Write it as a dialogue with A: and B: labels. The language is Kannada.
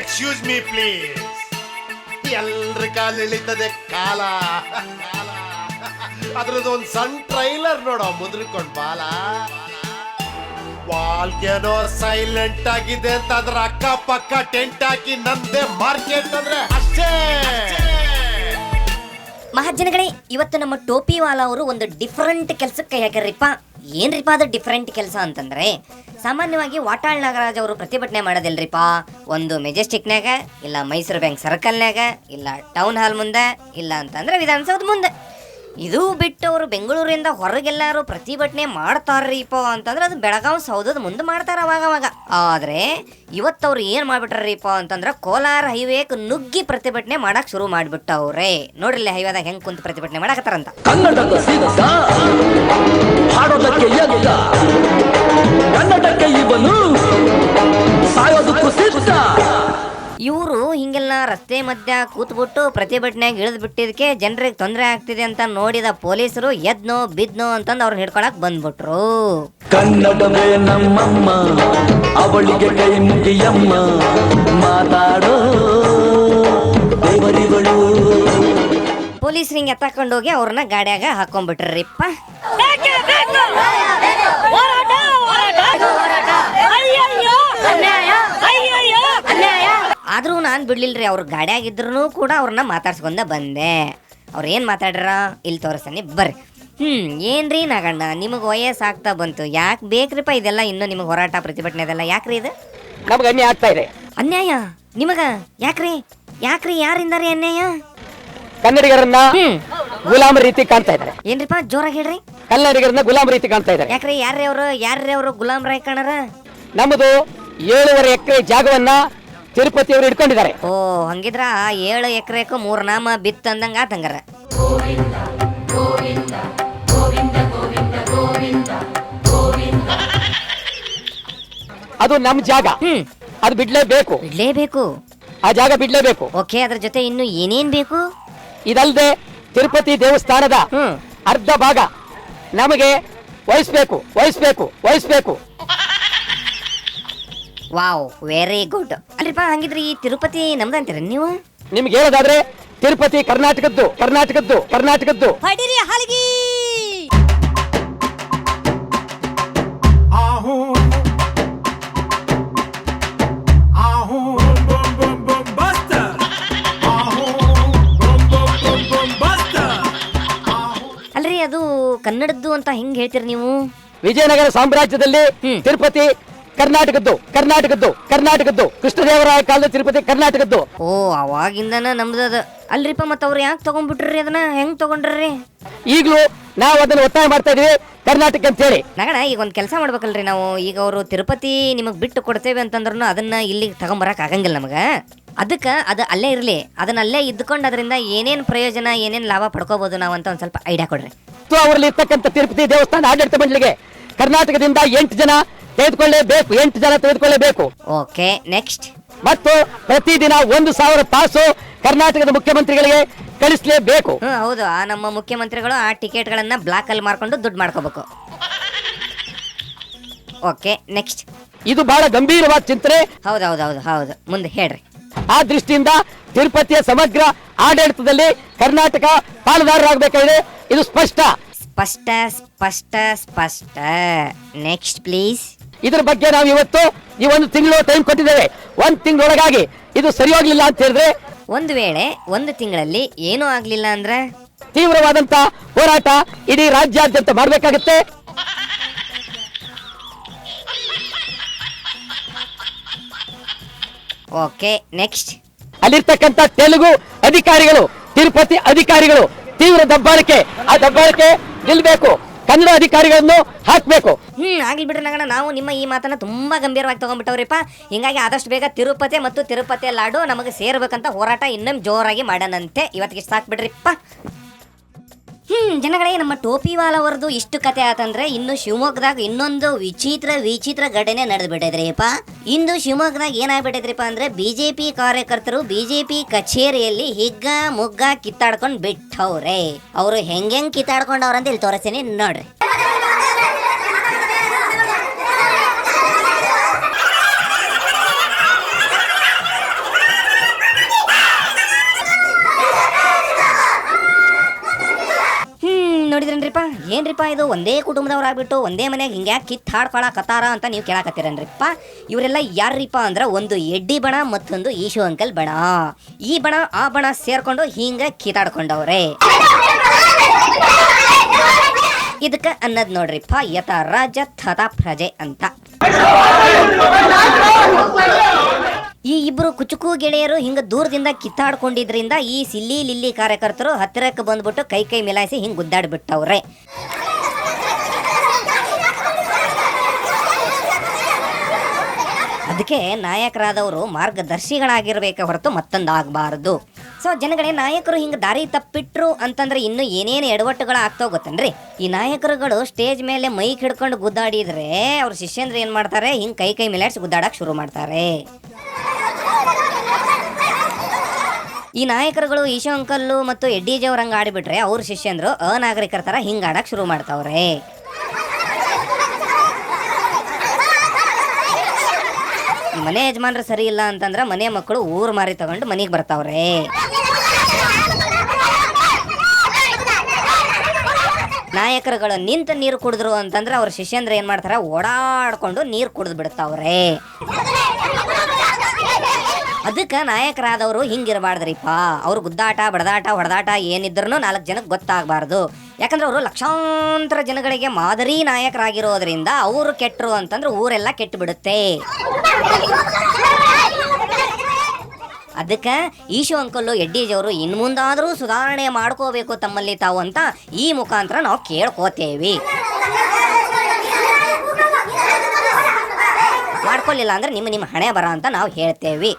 A: Excuse me please. ಎಲ್ರ ಕಾಲ ಇಳಿತದೆ ಕಾಲ. ಅದ್ರದ್ದು ಒಂದು ಸಣ್ಣ ಟ್ರೈಲರ್ ನೋಡೋ, ಮುದ್ರಿಕೊಂಡ್ ಬಾಲ. ವಾಲ್ಗೇನೋ ಸೈಲೆಂಟ್ ಆಗಿದೆ ಅಂತ ಅದ್ರ ಅಕ್ಕಪಕ್ಕ ಟೆಂಟ್ ಹಾಕಿ ನಂದೇ ಮಾರ್ಕೆಟ್ ಅಂದ್ರೆ ಅಷ್ಟೇ.
B: ಮಹಾಜನಗಳೇ, ಇವತ್ತು ನಮ್ಮ ಟೋಪಿವಾಲ ಅವರು ಒಂದು ಡಿಫರೆಂಟ್ ಕೆಲ್ಸಕ್ಕೆ ಕೈ ಹಾಕ್ಯಾರ್ರಿಪ್ಪ. ಏನ್ರಿಪ್ಪ ಅದು ಡಿಫರೆಂಟ್ ಕೆಲಸ ಅಂತಂದ್ರೆ, ಸಾಮಾನ್ಯವಾಗಿ ವಾಟಾಳ್ ನಾಗರಾಜ್ ಅವರು ಪ್ರತಿಭಟನೆ ಮಾಡೋದಿಲ್ರಿಪ್ಪ. ಒಂದು ಮೆಜೆಸ್ಟಿಕ್ನಾಗ, ಇಲ್ಲ ಮೈಸೂರು ಬ್ಯಾಂಕ್ ಸರ್ಕಲ್ನಾಗ, ಇಲ್ಲ ಟೌನ್ ಹಾಲ್ ಮುಂದೆ, ಇಲ್ಲ ಅಂತಂದ್ರೆ ವಿಧಾನಸೌಧ ಮುಂದೆ. ಇದು ಬಿಟ್ಟು ಅವರು ಬೆಂಗಳೂರಿಂದ ಹೊರಗೆಲ್ಲಾರು ಪ್ರತಿಭಟನೆ ಮಾಡ್ತಾರ್ರಿಪ್ಪ ಅಂತಂದ್ರೆ ಅದು ಬೆಳಗಾವಿ ಸೌಧದ ಮುಂದೆ ಮಾಡ್ತಾರ ಅವಾಗ. ಆದ್ರೆ ಇವತ್ತವ್ರು ಏನ್ ಮಾಡ್ಬಿಟ್ರಿಪ್ಪ ಅಂತಂದ್ರೆ ಕೋಲಾರ ಹೈವೇಕ್ ನುಗ್ಗಿ ಪ್ರತಿಭಟನೆ ಮಾಡಕ್ ಶುರು ಮಾಡ್ಬಿಟ್ಟವ್ರೆ. ನೋಡ್ರಿ ಹೈವೇದಾಗ ಹೆಂಗ್ ಕುಂತ ಪ್ರತಿಭಟನೆ ಮಾಡಕತ್ತಾರಂತ.
C: ಕನ್ನಡಕ್ಕೆ ಇವನು ಸಾಯೋದಕ್ಕೂ ಸಿದ್ಧ.
B: ಇವರು ಹಿಂಗೆಲ್ಲ ರಸ್ತೆ ಮಧ್ಯ ಕೂತ್ಬಿಟ್ಟು ಪ್ರತಿಭಟನೆಗೆ ಇಳಿದು ಬಿಟ್ಟಿದ್ದಕ್ಕೆ ಜನರಿಗೆ ತೊಂದರೆ ಆಗ್ತಿದೆ ಅಂತ ನೋಡಿದ ಪೊಲೀಸರು ಎದ್ನೋ ಬಿದ್ನೋ ಅಂತಂದು ಅವ್ರನ್ನ ಹಿಡ್ಕೊಳಕ್ ಬಂದ್ಬಿಟ್ರು.
C: ಕನ್ನಡವೇ ನಮ್ಮಮ್ಮ, ಅವಳಿಗೆ ಕೈ ಮುಗಿಯಮ್ಮ, ಮಾತಾಡೋ ದೇವರಿಗಳು.
B: ಪೊಲೀಸರು ಹಿಂಗೆ ಎತ್ತಕೊಂಡೋಗಿ ಅವ್ರನ್ನ ಗಾಡಿಯಾಗ ಹಾಕೊಂಡ್ಬಿಟ್ರಿಪ್ಪ. ಆದ್ರೂ ನಾನು ಬಿಡ್ಲಿಲ್ರಿ, ಅವ್ರ ಗಾಡಿಯಾಗಿದ್ರು ಕೂಡ ಅವ್ರನ್ನ ಮಾತಾಡ್ಸ್ಕೊಂಡ ಬಂದೆ. ಅವ್ರು ಏನು ಮಾತಾಡ್ರ ಇಲ್ಲಿ ತೋರಿಸ್ತಾನೆ ಬರ್ರಿ. ಏನ್ರಿ ನಾಗಣ್ಣ, ನಿಮಗೆ ವಯಸ್ಸು ಆಗ್ತಾ ಬಂತು, ಯಾಕೆ ಬೇಕ್ರಿಪ್ಪ ಇದೆಲ್ಲ ಇನ್ನೂ ನಿಮಗೆ ಹೋರಾಟ ಪ್ರತಿಭಟನೆ ಇದೆಲ್ಲ ಯಾಕ್ರಿ? ಇದು
D: ನಮ್ಗೆ ಅನ್ಯಾಯ ಆಗ್ತಾ ಇದೆ.
B: ಅನ್ಯಾಯ ನಿಮಗ? ಯಾಕ್ರಿ ಯಾರಿಂದ ರೀ ಅನ್ಯಾಯ?
D: ಕನ್ನಡಿಗರನ್ನ ಗುಲಾಮ ರೀತಿ ಕಾಣ್ತಾ ಇದ್ದಾರೆ.
B: ಏನ್ರಿಪ್ಪ ಜೋರಾಗಿ ಹೇಳ್ರಿ.
D: ಕನ್ನಡಿಗರನ್ನ ಗುಲಾಮ ರೀತಿ ಕಾಣ್ತಾ ಇದ್ದಾರೆ.
B: ಯಾಕ್ರಿ? ಯಾರ್ರಿ ಅವರು ಗುಲಾಮ್ರಾಯ್ ಕಾಣರ?
D: ನಮ್ಮದು 7.5 ಎಕರೆ ಜಾಗವನ್ನ ತಿರುಪತಿ ಅವರು ಇಟ್ಕೊಂಡಿದ್ದಾರೆ.
B: ಓ ಹಂಗಿದ್ರ 7 ಎಕರೆಗೂ 3 ನಾಮ ಬಿತ್ತು ಅಂದಂಗ ಆತಂಗಾರ.
D: ಅದು ನಮ್ಮ ಜಾಗ, ಅದು ಬಿಡ್ಲೇಬೇಕು. ಆ ಜಾಗ ಬಿಡ್ಲೇಬೇಕು.
B: ಓಕೆ, ಅದ್ರ ಜೊತೆ ಇನ್ನು ಏನೇನ್ ಬೇಕು?
D: ಇದಲ್ದೆ ತಿರುಪತಿ ದೇವಸ್ಥಾನದ ಅರ್ಧ ಭಾಗ ನಮಗೆ ವಹಿಸ್ಬೇಕು.
B: Wow, very good. ಅಲ್ರಿಪ್ಪ, ಹಂಗಿದ್ರೆ ಈ ತಿರುಪತಿ ನಮ್ದಂತೀರ ನೀವು?
D: ನಿಮ್ಗೆ ಹೇಳೋದಾದ್ರೆ ತಿರುಪತಿ ಕರ್ನಾಟಕದ್ದು.
B: ಹೊಡಿರಿ ಹಲಗಿ. ಅಲ್ರಿ, ಅದು ಕನ್ನಡದ್ದು ಅಂತ ಹೆಂಗ್ ಹೇಳ್ತೀರಿ ನೀವು?
D: ವಿಜಯನಗರ ಸಾಮ್ರಾಜ್ಯದಲ್ಲಿ ತಿರುಪತಿ ಕರ್ನಾಟಕದ್ದು. ಕೃಷ್ಣದೇವರಾಯ ಕಾಲದ ತಿರುಪತಿ ಕರ್ನಾಟಕದ್ದು.
B: ಓ, ಅವಾಗಿಂದನ ನಮ್ದದ. ಅಲ್ರಿಪ್ಪ, ಮತ್ತ ಅವ್ರು ಯಾಕೆ ತಗೊಂಡ್ಬಿಟ್ರಿ? ಅದನ್ನ ಹೆಂಗ್ ತಗೊಂಡ್ರಿ?
D: ಈಗಲೂ ನಾವು ಅದನ್ನ ಒತ್ತಾಯ ಮಾಡ್ತಾ ಇದೀವಿ, ಕರ್ನಾಟಕ ಅಂತ ಹೇಳಿ.
B: ನಗಣ ಈಗ ಒಂದ್ ಕೆಲಸ ಮಾಡ್ಬೇಕಲ್ರಿ ನಾವು. ಈಗ ಅವರು ತಿರುಪತಿ ನಿಮಗ್ ಬಿಟ್ಟು ಕೊಡ್ತೇವೆ ಅಂತಂದ್ರೂ ಅದನ್ನ ಇಲ್ಲಿ ತಗೊಂಬರಕ್ ಆಗಂಗಿಲ್ಲ ನಮಗ. ಅದಕ್ಕೆ ಅದು ಅಲ್ಲೇ ಇರ್ಲಿ, ಅದನ್ನ ಅಲ್ಲೇ ಇದ್ಕೊಂಡು ಅದರಿಂದ ಏನೇನ್ ಪ್ರಯೋಜನ, ಏನೇನ್ ಲಾಭ ಪಡ್ಕೋಬಹುದು ನಾವು ಅಂತ ಒಂದ್ ಸ್ವಲ್ಪ ಐಡಿಯಾ ಕೊಡ್ರಿ.
D: ಅವರಲ್ಲಿ ಇರ್ತಕ್ಕಂಥ ತಿರುಪತಿ ದೇವಸ್ಥಾನ ಆಡಳಿತ ಮಂಡಳಿಗೆ ಕರ್ನಾಟಕದಿಂದ 8 ಜನ ತೆಗೆದುಕೊಳ್ಳೇಬೇಕು.
B: Okay, next.
D: ಮತ್ತು ಪ್ರತಿದಿನ 1,000 ತಾಸು ಕರ್ನಾಟಕದ ಮುಖ್ಯಮಂತ್ರಿಗಳಿಗೆ ಕಳಿಸಲೇಬೇಕು.
B: ಹೌದು, ಆ ನಮ್ಮ ಮುಖ್ಯಮಂತ್ರಿಗಳು ಆ ಟಿಕೆಟ್ ಗಳನ್ನ ಬ್ಲಾಕ್ ಅಲ್ಲಿ ಮಾರ್ಕೊಂಡು ದುಡ್ಡು ಮಾಡ್ಕೋಬೇಕು. Okay, next.
D: ಇದು ಬಹಳ ಗಂಭೀರವಾದ ಚಿಂತನೆ.
B: ಹೌದು, ಮುಂದೆ ಹೇಳ್ರಿ.
D: ಆ ದೃಷ್ಟಿಯಿಂದ ತಿರುಪತಿಯ ಸಮಗ್ರ ಆಡಳಿತದಲ್ಲಿ ಕರ್ನಾಟಕ ಪಾಲುದಾರರಾಗಬೇಕಾಗಿದೆ. ಇದು ಸ್ಪಷ್ಟ.
B: Next please.
D: ಇದರ ಬಗ್ಗೆ ನಾವು ಇವತ್ತು ಈ 1 ತಿಂಗಳು ಟೈಮ್ ಕೊಟ್ಟಿದ್ದೇವೆ. 1 ತಿಂಗಳೊಳಗಾಗಿ ಇದು ಸರಿ ಹೋಗ್ಲಿಲ್ಲ ಅಂತ ಹೇಳಿದ್ರೆ,
B: ಒಂದು ವೇಳೆ 1 ತಿಂಗಳಲ್ಲಿ ಏನೂ ಆಗ್ಲಿಲ್ಲ ಅಂದ್ರೆ
D: ತೀವ್ರವಾದಂತ ಹೋರಾಟ ಇಡೀ ರಾಜ್ಯಾದ್ಯಂತ ಮಾಡಬೇಕಾಗುತ್ತೆ.
B: Okay, next.
D: ಅಲ್ಲಿರ್ತಕ್ಕಂಥ ತೆಲುಗು ಅಧಿಕಾರಿಗಳು, ತಿರುಪತಿ ಅಧಿಕಾರಿಗಳು ತೀವ್ರ ದಬ್ಬಾಳಿಕೆ, ಆ ದಬ್ಬಾಳಿಕೆ ನಿಲ್ಬೇಕು. ಕನ್ನಡ ಅಧಿಕಾರಿಗಳನ್ನು ಹಾಕ್ಬೇಕು.
B: ಆಗ್ಲಿ ಬಿಡ್ರಿ ನಗಣ, ನಾವು ನಿಮ್ಮ ಈ ಮಾತನ್ನ ತುಂಬಾ ಗಂಭೀರವಾಗಿ ತಗೊಂಡ್ಬಿಟ್ಟವ್ರಿಪ್ಪ. ಹಿಂಗಾಗಿ ಆದಷ್ಟು ಬೇಗ ತಿರುಪತಿ ಮತ್ತು ತಿರುಪತಿ ಲಾಡು ನಮಗೆ ಸೇರ್ಬೇಕಂತ ಹೋರಾಟ ಇನ್ನೊಮ್ಮೆ ಜೋರಾಗಿ ಮಾಡೋಣಂತೆ. ಇವತ್ತಿಗೆ ಸಾಕು ಬಿಡ್ರಿಪ್ಪ. ಜನಗಳೇ, ನಮ್ಮ ಟೋಪಿವಾಲ ಅವರದು ಇಷ್ಟು ಕತೆ ಆತಂದ್ರೆ ಇನ್ನು ಶಿವಮೊಗ್ಗದಾಗ ಇನ್ನೊಂದು ವಿಚಿತ್ರ ಘಟನೆ ನಡೆದು ಬಿಟ್ಟಿದ್ರಿಪ್ಪ. ಇಂದು ಶಿವಮೊಗ್ಗದಾಗ ಏನಾಗ್ಬಿಟ್ಟಿದ್ರಿಪ್ಪ ಅಂದ್ರೆ ಬಿಜೆಪಿ ಕಾರ್ಯಕರ್ತರು ಬಿಜೆಪಿ ಕಚೇರಿಯಲ್ಲಿ ಹಿಗ್ಗ ಮುಗ್ಗ ಕಿತ್ತಾಡ್ಕೊಂಡ್ ಬಿಟ್ಟವ್ರೆ. ಅವರು ಹೆಂಗ್ ಕಿತ್ತಾಡ್ಕೊಂಡವ್ರಂತ ಇಲ್ಲಿ ತೋರಿಸ್ತೀನಿ ನೋಡ್ರಿ. ಯಪ್ಪ ಏನ್ರಿಪ್ಪ ಇದು ಒಂದೇ ಕುಟುಂಬದವ್ರಾಗ್ಬಿಟ್ಟು ಒಂದೇ ಮನೆಯಾಗ ಹಿಂಗ್ಯಾಕೆ ಕಿತ್ತು ಹಾಡ್ಕೊಳಕತ್ತಾರ ಅಂತ ನೀವು ಕೇಳಾಕತ್ತೀರನ್ರಿಪ್ಪ. ಇವರೆಲ್ಲ ಯಾರ್ರಿಪ್ಪ ಅಂದ್ರೆ ಒಂದು ಎಡ್ಡಿ ಬಣ ಮತ್ತೊಂದು ಈಶು ಅಂಕಲ್ ಬಣ. ಈ ಬಣ ಆ ಬಣ ಸೇರ್ಕೊಂಡು ಹಿಂಗ ಕಿತ್ತಾಡ್ಕೊಂಡವ್ರೆ. ಇದಕ್ಕ ಅನ್ನದ್ ನೋಡ್ರಿಪ್ಪ ಯಥ ರಾಜ ತಥಾ ಪ್ರಜೆ ಅಂತ. ಈ ಇಬ್ರು ಕುಚುಕು ಗೆಳೆಯರು ಹಿಂಗ ದೂರದಿಂದ ಕಿತ್ತಾಡ್ಕೊಂಡಿದ್ರಿಂದ ಈ ಸಿಲ್ಲಿ ಲಿಲ್ಲಿ ಕಾರ್ಯಕರ್ತರು ಹತ್ತಿರಕ್ಕೆ ಬಂದ್ಬಿಟ್ಟು ಕೈ ಕೈ ಮಿಲಾಯಿಸಿ ಹಿಂಗ್ ಗುದ್ದಾಡ್ಬಿಟ್ಟವ್ರೆ. ಅದಕ್ಕೆ ನಾಯಕರಾದವರು ಮಾರ್ಗದರ್ಶಿಗಳಾಗಿರ್ಬೇಕೆ ಹೊರತು ಮತ್ತೊಂದಾಗಬಾರದು. ಸೊ ಜನಗಳೇ, ನಾಯಕರು ಹಿಂಗೆ ದಾರಿ ತಪ್ಪಿಟ್ರು ಅಂತಂದ್ರೆ ಇನ್ನು ಏನೇನು ಎಡವಟ್ಟುಗಳು ಆಗ್ತಾವ ಗೊತ್ತನ್ರಿ. ಈ ನಾಯಕರುಗಳು ಸ್ಟೇಜ್ ಮೇಲೆ ಮೈಕ್ ಹಿಡ್ಕೊಂಡು ಗುದ್ದಾಡಿದ್ರೆ ಅವ್ರ ಶಿಷ್ಯಂದ್ರು ಏನ್ ಮಾಡ್ತಾರೆ, ಹಿಂಗೆ ಕೈ ಕೈ ಮಿಲಾಯಿಸಿ ಗುದ್ದಾಡಕ್ ಶುರು ಮಾಡ್ತಾರೆ. ಈ ನಾಯಕರುಗಳು ಈಶೋ ಅಂಕಲ್ಲು ಮತ್ತು ಎಡ್ಡಿಜಿ ಅವ್ರ ಹಂಗೆ ಆಡಿಬಿಟ್ರೆ ಅವ್ರ ಶಿಷ್ಯಂದ್ರು ಅನಾಗರಿಕರ ಥರ ಹಿಂಗೆ ಆಡಕ್ಕೆ ಶುರು ಮಾಡ್ತಾವ್ರೆ. ಈ ಮನೆ ಯಜಮಾನ್ರು ಸರಿ ಇಲ್ಲ ಅಂತಂದ್ರೆ ಮನೆ ಮಕ್ಕಳು ಊರು ಮಾರಿ ತಗೊಂಡು ಮನೆಗೆ ಬರ್ತಾವ್ರೆ. ನಾಯಕರುಗಳು ನಿಂತ ನೀರು ಕುಡಿದ್ರು ಅಂತಂದ್ರೆ ಅವ್ರ ಶಿಷ್ಯಂದ್ರ ಏನ್ ಮಾಡ್ತಾರೆ, ಓಡಾಡ್ಕೊಂಡು ನೀರು ಕುಡಿದು ಬಿಡ್ತಾವ್ರೆ. ಅದಕ್ಕೆ ನಾಯಕರಾದವರು ಹಿಂಗಿರಬಾರ್ದ್ರಿಪ್ಪ. ಅವ್ರು ಗುದ್ದಾಟ ಬಡದಾಟ ಹೊಡೆದಾಟ ಏನಿದ್ರು 4 ಜನಕ್ಕೆ ಗೊತ್ತಾಗಬಾರ್ದು. ಯಾಕಂದ್ರೆ ಅವರು ಲಕ್ಷಾಂತರ ಜನಗಳಿಗೆ ಮಾದರಿ ನಾಯಕರಾಗಿರೋದ್ರಿಂದ ಅವರು ಕೆಟ್ಟರು ಅಂತಂದ್ರೆ ಊರೆಲ್ಲ ಕೆಟ್ಟು ಬಿಡುತ್ತೆ. ಅದಕ್ಕೆ ಈಶು ಅಂಕಲ್ಲು ಎಡ್ಡಿಜಿ ಅವರು ಇನ್ನು ಮುಂದಾದರೂ ಸುಧಾರಣೆ ಮಾಡ್ಕೋಬೇಕು ತಮ್ಮಲ್ಲಿ ತಾವು ಅಂತ ಈ ಮುಖಾಂತರ ನಾವು ಕೇಳ್ಕೋತೇವಿ. ಮಾಡ್ಕೊಳ್ಳಿಲ್ಲ ಅಂದ್ರೆ ನಿಮ್ಮ ಹಣೆ ಬರ ಅಂತ ನಾವು ಹೇಳ್ತೇವಿ.